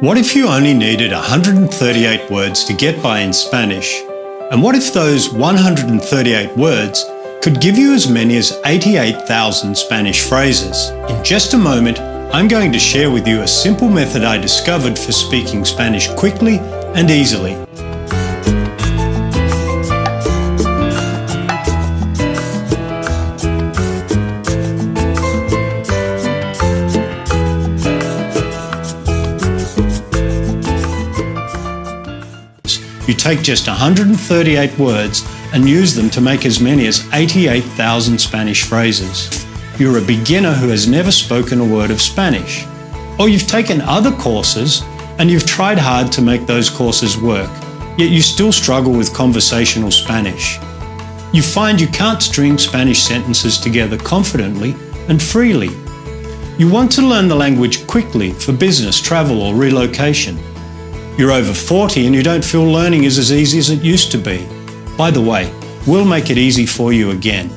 What if you only needed 138 words to get by in Spanish? And what if those 138 words could give you as many as 88,000 Spanish phrases? In just a moment, I'm going to share with you a simple method I discovered for speaking Spanish quickly and easily. You take just 138 words and use them to make as many as 88,000 Spanish phrases. You're a beginner who has never spoken a word of Spanish. Or you've taken other courses and you've tried hard to make those courses work, yet you still struggle with conversational Spanish. You find you can't string Spanish sentences together confidently and freely. You want to learn the language quickly for business, travel, or relocation. You're over 40 and you don't feel learning is as easy as it used to be. By the way, we'll make it easy for you again.